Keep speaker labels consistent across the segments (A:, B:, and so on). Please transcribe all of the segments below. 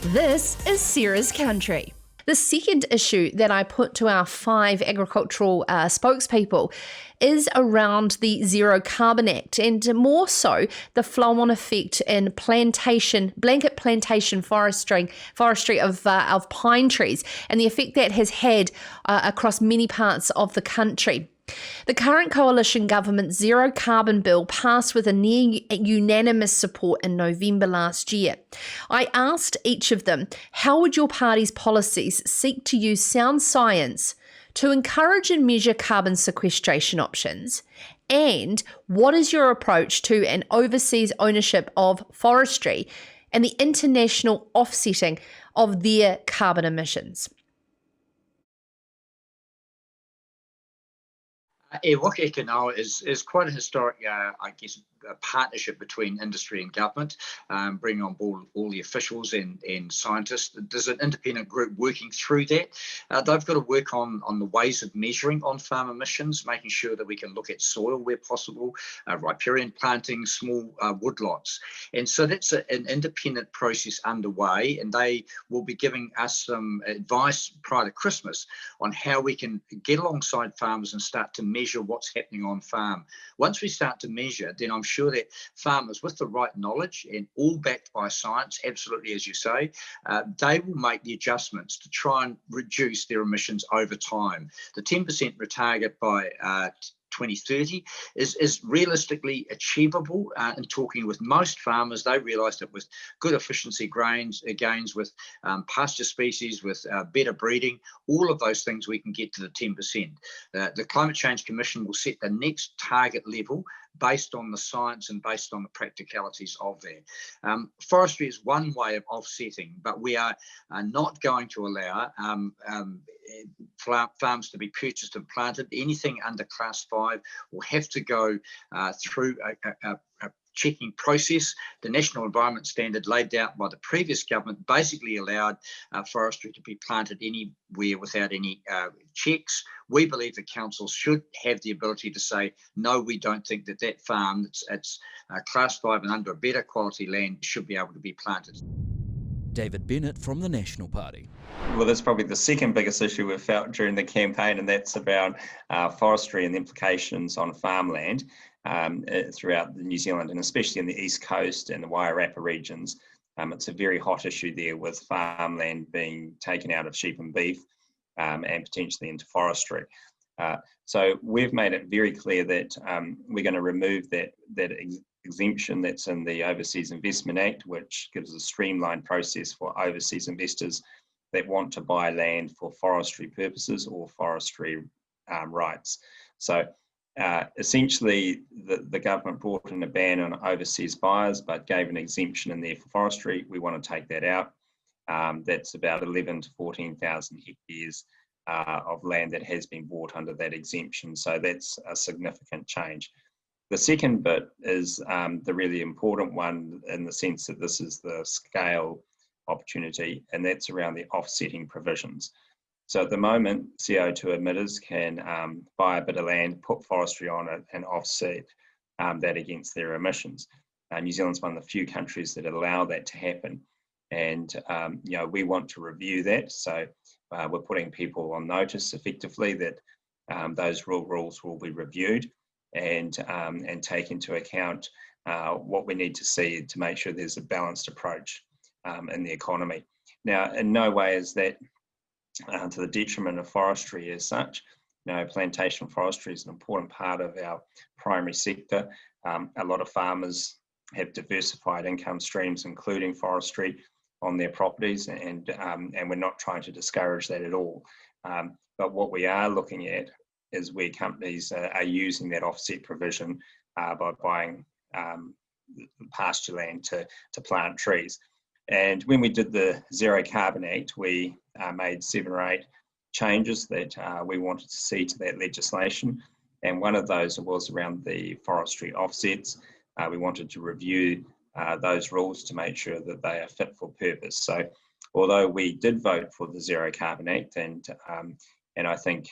A: This is Sarah's Country. The second issue that I put to our 5 agricultural spokespeople is around the Zero Carbon Act, and more so the flow-on effect in blanket plantation forestry of pine trees, and the effect that has had across many parts of the country. The current coalition government's zero carbon bill passed with a near unanimous support in November last year. I asked each of them, how would your party's policies seek to use sound science to encourage and measure carbon sequestration options? And what is your approach to an overseas ownership of forestry and the international offsetting of their carbon emissions?
B: EUGENIE now is quite a historic, a partnership between industry and government, bringing on board all the officials and scientists. There's an independent group working through that. They've got to work on the ways of measuring on-farm emissions, making sure that we can look at soil where possible, riparian planting, small woodlots. And so that's an independent process underway, and they will be giving us some advice prior to Christmas on how we can get alongside farmers and start to measure what's happening on farm. Once we start to measure, then I'm sure that farmers with the right knowledge and all backed by science, absolutely as you say, they will make the adjustments to try and reduce their emissions over time. The 10% target by 2030 is realistically achievable. In talking with most farmers, they realised that with good efficiency gains with pasture species, with better breeding, all of those things we can get to the 10%. The Climate Change Commission will set the next target level based on the science and based on the practicalities of that. Forestry is one way of offsetting, but we are not going to allow farms to be purchased and planted. Anything under Class 5 will have to go through a checking process. The National Environment Standard laid out by the previous government basically allowed forestry to be planted anywhere without any checks. We believe the council should have the ability to say, no, we don't think that farm that's Class 5 and under a better quality land should be able to be planted.
C: David Bennett from the National Party.
D: Well, that's probably the second biggest issue we've felt during the campaign, and that's about forestry and the implications on farmland throughout New Zealand, and especially in the East Coast and the Wairarapa regions. It's a very hot issue there, with farmland being taken out of sheep and beef and potentially into forestry. So we've made it very clear that we're going to remove that exemption that's in the Overseas Investment Act, which gives a streamlined process for overseas investors that want to buy land for forestry purposes or forestry rights. So essentially, the government brought in a ban on overseas buyers, but gave an exemption in there for forestry. We want to take that out. That's about 11 to 14,000 hectares of land that has been bought under that exemption. So that's a significant change. The second bit is the really important one, in the sense that this is the scale opportunity, and that's around the offsetting provisions. So at the moment, CO2 emitters can buy a bit of land, put forestry on it, and offset that against their emissions. New Zealand's one of the few countries that allow that to happen, and we want to review that. So we're putting people on notice effectively that those rules will be reviewed and take into account what we need to see to make sure there's a balanced approach in the economy. Now, in no way is that to the detriment of forestry as such. Plantation forestry is an important part of our primary sector. A lot of farmers have diversified income streams, including forestry, on their properties, and we're not trying to discourage that at all. But what we are looking at is where companies are using that offset provision by buying pasture land to plant trees. And when we did the Zero Carbon Act, we made 7 or 8 changes that we wanted to see to that legislation. And one of those was around the forestry offsets. We wanted to review those rules to make sure that they are fit for purpose. So although we did vote for the Zero Carbon Act, and I think,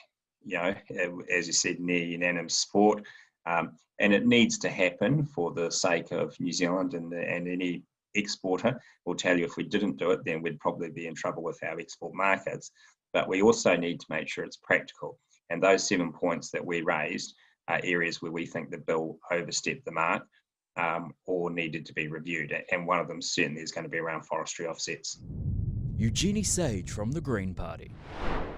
D: as you said, near unanimous support, and it needs to happen for the sake of New Zealand and any exporter will tell you if we didn't do it, then we'd probably be in trouble with our export markets. But we also need to make sure it's practical. And those 7 points that we raised are areas where we think the bill overstepped the mark or needed to be reviewed. And one of them certainly is going to be around forestry offsets.
C: EUGENIE Sage from the Green Party.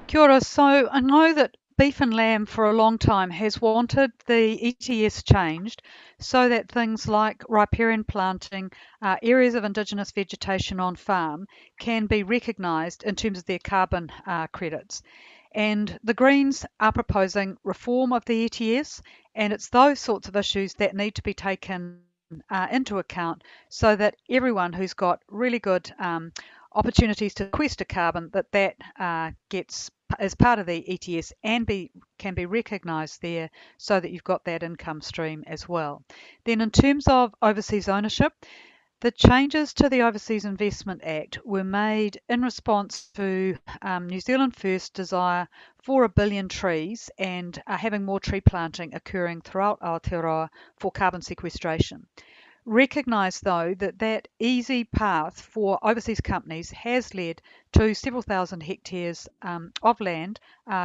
E: Kia ora. So I know that Beef and Lamb for a long time has wanted the ETS changed so that things like riparian planting, areas of Indigenous vegetation on farm can be recognised in terms of their carbon credits. And the Greens are proposing reform of the ETS, and it's those sorts of issues that need to be taken into account so that everyone who's got really good opportunities to sequester carbon, that gets as part of the ETS and can be recognised there so that you've got that income stream as well. Then in terms of overseas ownership, the changes to the Overseas Investment Act were made in response to New Zealand First's desire for 1 billion trees and having more tree planting occurring throughout Aotearoa for carbon sequestration. Recognise, though, that easy path for overseas companies has led to several thousand hectares of land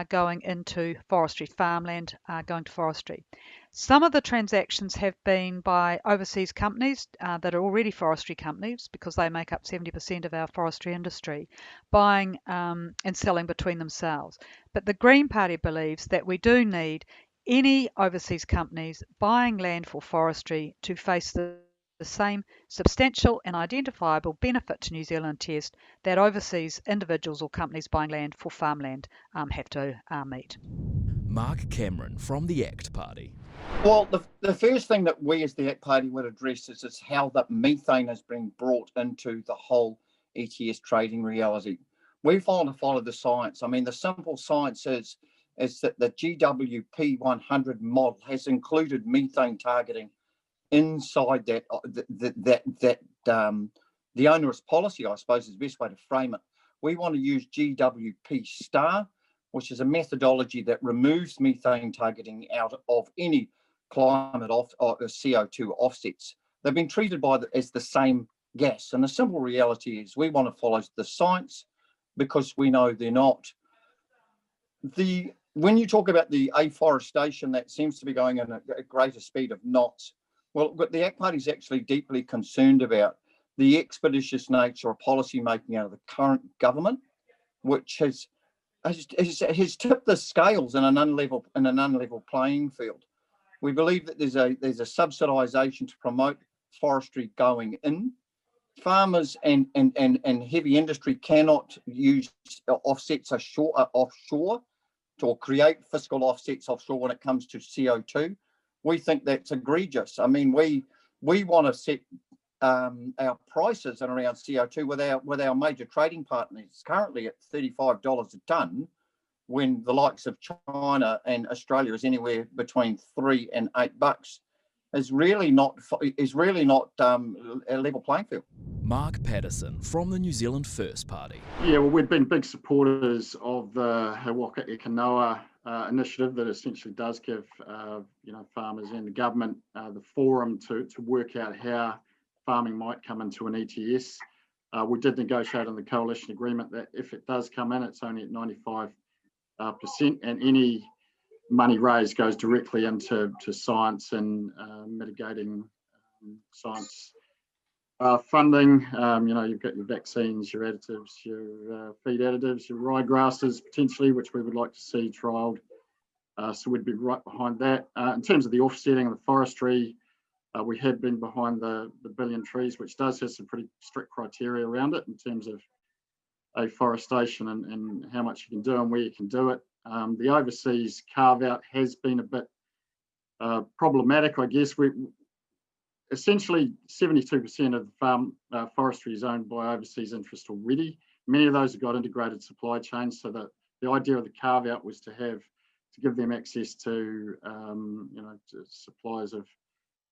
E: going into forestry, farmland going to forestry. Some of the transactions have been by overseas companies that are already forestry companies, because they make up 70% of our forestry industry, buying and selling between themselves. But the Green Party believes that we do need any overseas companies buying land for forestry to face the same substantial and identifiable benefit to New Zealand test that overseas individuals or companies buying land for farmland have to meet.
C: Mark Cameron from the ACT Party.
F: Well, the first thing that we as the ACT Party would address is how that methane has been brought into the whole ETS trading reality. We want to follow the science. I mean, the simple science is that the GWP 100 model has included methane targeting inside that the onerous policy, I suppose, is the best way to frame it. We want to use GWP star, which is a methodology that removes methane targeting out of any climate CO2 offsets. They've been treated as the same gas. And the simple reality is we want to follow the science because we know they're not. When you talk about the afforestation, that seems to be going at a greater speed of knots. Well, but the ACT Party is actually deeply concerned about the expeditious nature of policy making out of the current government, which has tipped the scales in an unlevel playing field. We believe that there's a subsidisation to promote forestry going in. Farmers and heavy industry cannot use offsets offshore or create fiscal offsets offshore when it comes to CO2. We think that's egregious. I mean, we want to set our prices at around CO2 with our major trading partners currently at $35 a tonne, when the likes of China and Australia is anywhere between $3 and $8. Is really not a level playing field.
C: Mark Patterson from the New Zealand First Party.
G: Yeah, well, we've been big supporters of the Hawaka Ekanoa initiative that essentially does give farmers and the government the forum to work out how farming might come into an ETS. We did negotiate on the coalition agreement that if it does come in, it's only at 95%, and any money raised goes directly into science and mitigating science funding. You've got your vaccines, your additives, your feed additives, your ryegrasses potentially, which we would like to see trialled. So we'd be right behind that. In terms of the offsetting of the forestry, we have been behind the 1 billion trees, which does have some pretty strict criteria around it in terms of afforestation and how much you can do and where you can do it. The overseas carve-out has been a bit problematic, I guess. Essentially 72% of the farm forestry is owned by overseas interests already. Many of those have got integrated supply chains, so that the idea of the carve-out was to give them access to to suppliers of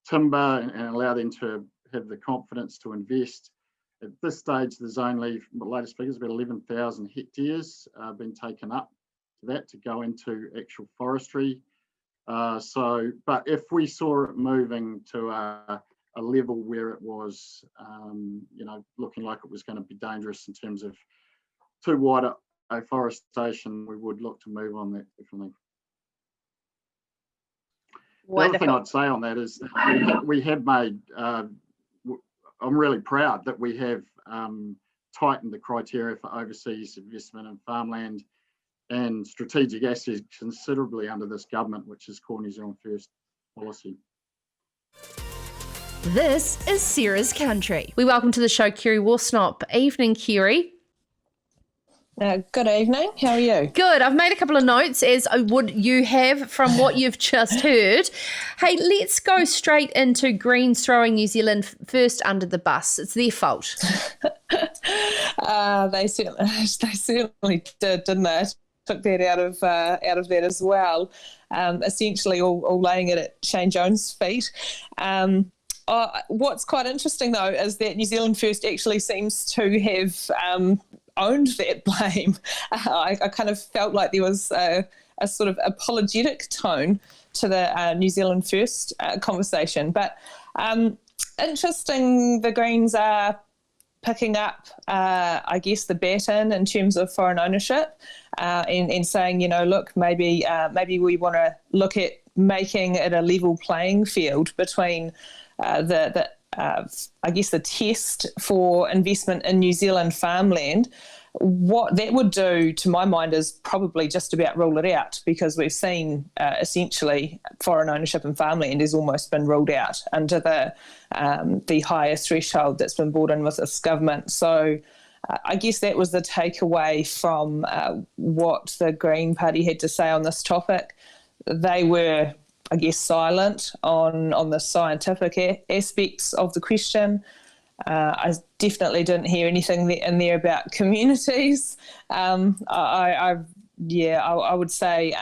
G: timber and allow them to have the confidence to invest. At this stage, there's only, the latest figures, about 11,000 hectares been taken up to that to go into actual forestry. But if we saw it moving to a a level where it was, looking like it was going to be dangerous in terms of too wide afforestation, we would look to move on that definitely. The other thing I'd say on that is we have made, I'm really proud that we have tightened the criteria for overseas investment in farmland and strategic assets considerably under this government, which is called New Zealand First policy.
A: This is Sarah's Country. We welcome to the show Kerry Worsnop. Evening, Kerry.
H: Good evening. How are you?
A: Good. I've made a couple of notes, as would you have from what you've just heard. Hey, let's go straight into Greens throwing New Zealand First under the bus. It's their fault.
H: They certainly did, didn't they? Took that out of that as well. Essentially, all laying it at Shane Jones' feet. What's quite interesting though is that New Zealand First actually seems to have owned that blame. I kind of felt like there was a sort of apologetic tone to the New Zealand First conversation. But interesting, the Greens are picking up, I guess, the baton in terms of foreign ownership and saying, look, maybe we want to look at making it a level playing field between I guess the test for investment in New Zealand farmland. What that would do, to my mind, is probably just about rule it out, because we've seen essentially foreign ownership in farmland has almost been ruled out under the higher threshold that's been brought in with this government. So I guess that was the takeaway from what the Green Party had to say on this topic. They were, I guess, silent on the scientific aspects of the question. I definitely didn't hear anything in there about communities. I would say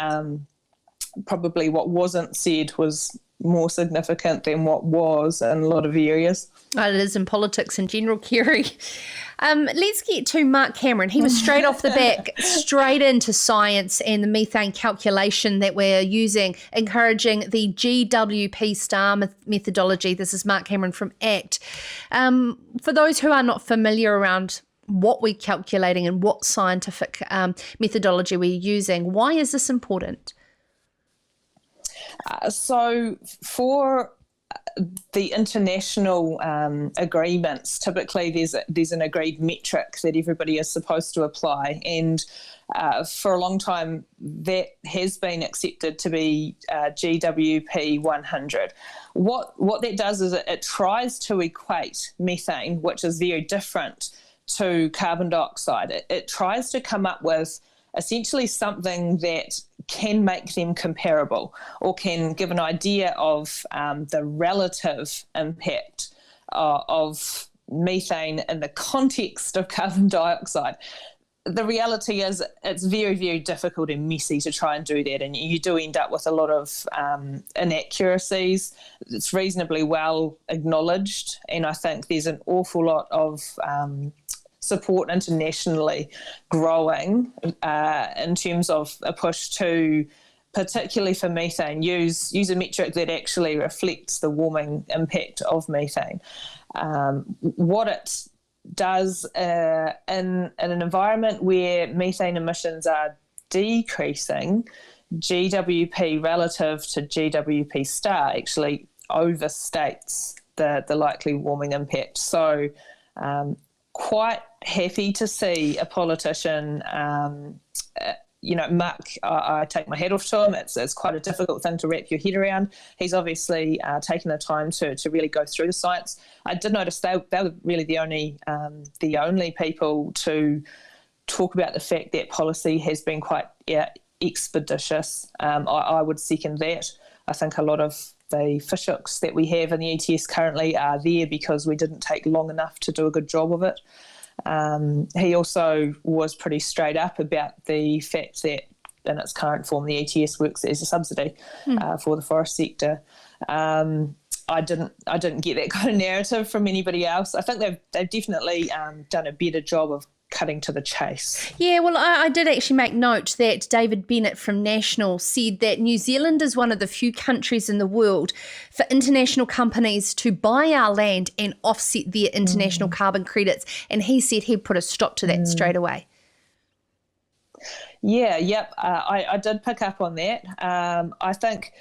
H: probably what wasn't said was more significant than what was in a lot of areas.
A: It is in politics in general, Kerry. Let's get to Mark Cameron. He was straight off the back, straight into science and the methane calculation that we're using, encouraging the GWP STAR methodology. This is Mark Cameron from ACT. For those who are not familiar around what we're calculating and what scientific methodology we're using, why is this important?
H: So for the international agreements, typically there's an agreed metric that everybody is supposed to apply, and for a long time that has been accepted to be GWP 100. What that does is it tries to equate methane, which is very different to carbon dioxide. It tries to come up with essentially something that can make them comparable, or can give an idea of the relative impact of methane in the context of carbon dioxide. The reality is it's very, very difficult and messy to try and do that, and you do end up with a lot of inaccuracies. It's reasonably well acknowledged, and I think there's an awful lot of support internationally growing in terms of a push to, particularly for methane, use a metric that actually reflects the warming impact of methane. What it does in an environment where methane emissions are decreasing, GWP relative to GWP STAR actually overstates the likely warming impact. So quite happy to see a politician, Mark, I take my hat off to him. It's quite a difficult thing to wrap your head around. He's obviously taken the time to really go through the science. I did notice they were really the only people to talk about the fact that policy has been quite expeditious. I would second that. I think a lot of the fish hooks that we have in the ETS currently are there because we didn't take long enough to do a good job of it. He also was pretty straight up about the fact that in its current form the ETS works as a subsidy for the forest sector. I didn't get that kind of narrative from anybody else. I think they've definitely done a better job of cutting to the chase.
A: Yeah, well, I did actually make note that David Bennett from National said that New Zealand is one of the few countries in the world for international companies to buy our land and offset their international carbon credits. And he said he'd put a stop to that straight away.
H: Yeah, yep. I did pick up on that. I think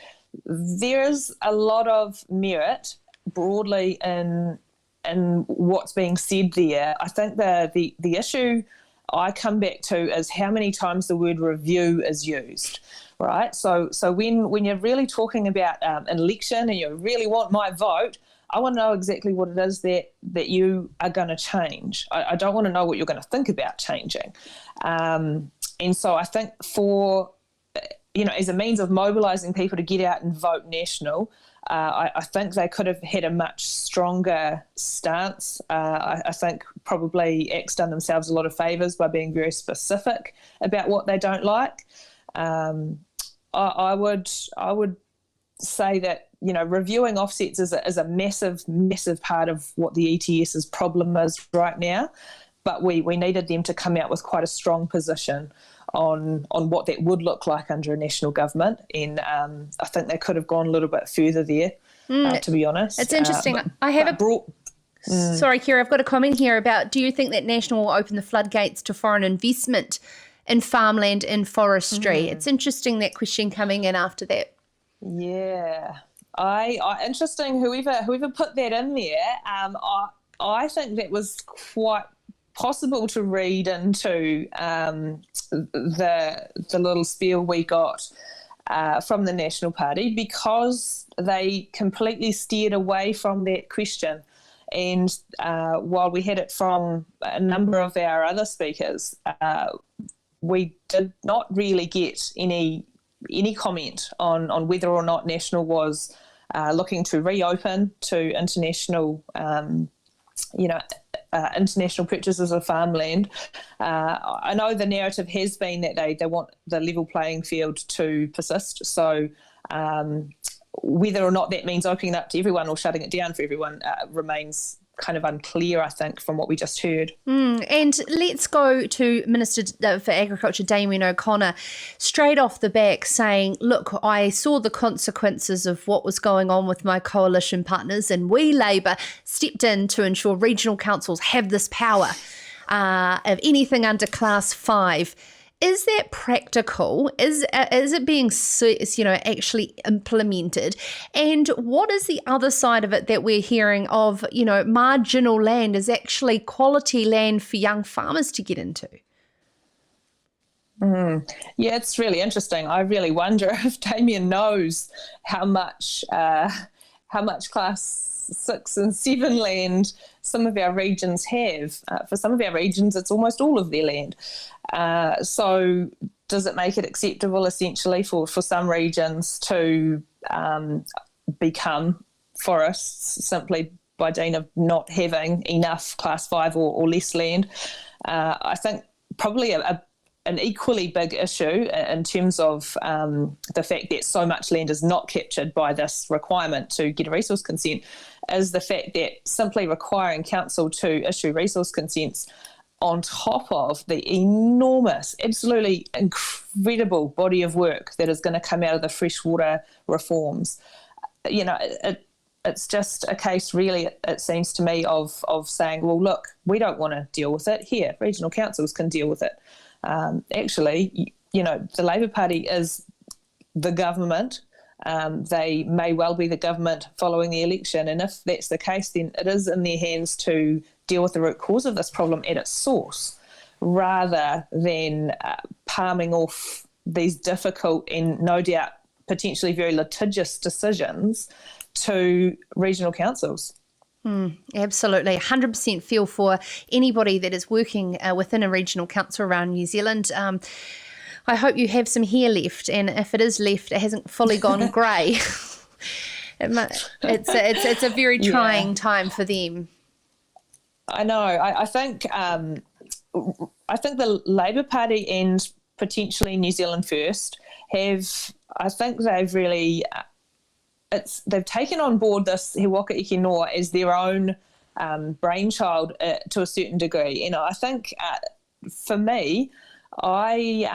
H: there's a lot of merit broadly in what's being said there. I think the issue I come back to is how many times the word review is used, right? So when you're really talking about an election and you really want my vote, I want to know exactly what it is that you are going to change. I don't want to know what you're going to think about changing. And so I think for, as a means of mobilising people to get out and vote national, I think they could have had a much stronger stance. I think probably ACT's done themselves a lot of favours by being very specific about what they don't like. I would say that reviewing offsets is a massive, massive part of what the ETS's problem is right now. But we needed them to come out with quite a strong position on what that would look like under a national government. And I think they could have gone a little bit further there, to be honest.
A: It's interesting. Sorry, Kerry, I've got a comment here about, do you think that National will open the floodgates to foreign investment in farmland and forestry? It's interesting, that question coming in after that.
H: Yeah. Interesting, whoever put that in there. I think that was quite possible to read into the little spiel we got from the National Party, because they completely steered away from that question. And while we had it from a number of our other speakers, we did not really get any comment on whether or not National was looking to reopen to international international purchases of farmland. I know the narrative has been that they want the level playing field to persist. So whether or not that means opening it up to everyone or shutting it down for everyone remains kind of unclear, I think, from what we just heard.
A: And let's go to Minister for Agriculture, Damien O'Connor, straight off the back saying, look, I saw the consequences of what was going on with my coalition partners, and we, Labour, stepped in to ensure regional councils have this power of anything under Class 5. Is that practical? Is it being actually implemented? And what is the other side of it that we're hearing of, marginal land is actually quality land for young farmers to get into?
H: Yeah, it's really interesting. I really wonder if Damien knows how much Class 6 and 7 land some of our regions have. For some of our regions, it's almost all of their land. So does it make it acceptable essentially for some regions to become forests simply by dint of not having enough Class 5 or less land? I think probably an equally big issue in terms of the fact that so much land is not captured by this requirement to get a resource consent is the fact that simply requiring council to issue resource consents on top of the enormous, absolutely incredible body of work that is going to come out of the freshwater reforms. It's just a case, really, it seems to me, of saying, well, look, we don't want to deal with it. Here, regional councils can deal with it. Actually, the Labour Party is the government. They may well be the government following the election. And if that's the case, then it is in their hands to deal with the root cause of this problem at its source, rather than palming off these difficult and no doubt potentially very litigious decisions to regional councils.
A: Absolutely. 100% feel for anybody that is working within a regional council around New Zealand. I hope you have some hair left, and if it is left, it hasn't fully gone grey. It's a very trying time for them.
H: I know. I think the Labour Party and potentially New Zealand First they've really they've taken on board this He Waka Eke Noa as their own brainchild to a certain degree. I think for me, I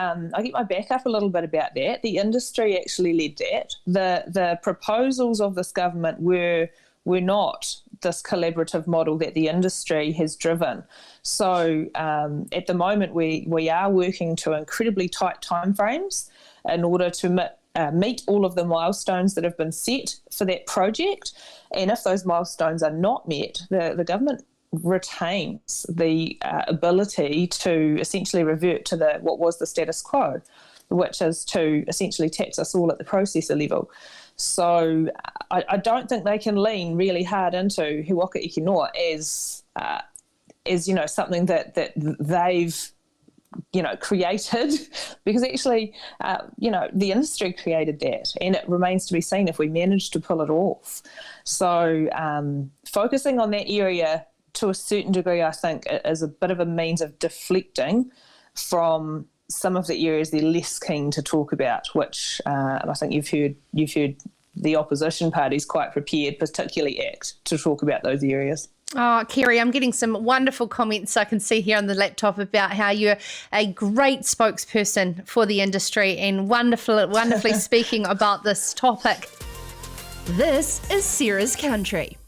H: get my back up a little bit about that. The industry actually led that. The proposals of this government were not this collaborative model that the industry has driven. So at the moment, we are working to incredibly tight timeframes in order to meet all of the milestones that have been set for that project. And if those milestones are not met, the government retains the ability to essentially revert to what was the status quo, which is to essentially tax us all at the processor level. So I don't think they can lean really hard into He Waka Eke Noa as something that they've created, because actually the industry created that, and it remains to be seen if we manage to pull it off. So focusing on that area to a certain degree, I think, is a bit of a means of deflecting from some of the areas they're less keen to talk about, which I think you've heard the opposition parties quite prepared, particularly ACT, to talk about those areas.
A: Oh, Kerry, I'm getting some wonderful comments I can see here on the laptop about how you're a great spokesperson for the industry and wonderfully speaking about this topic. This is Sarah's Country.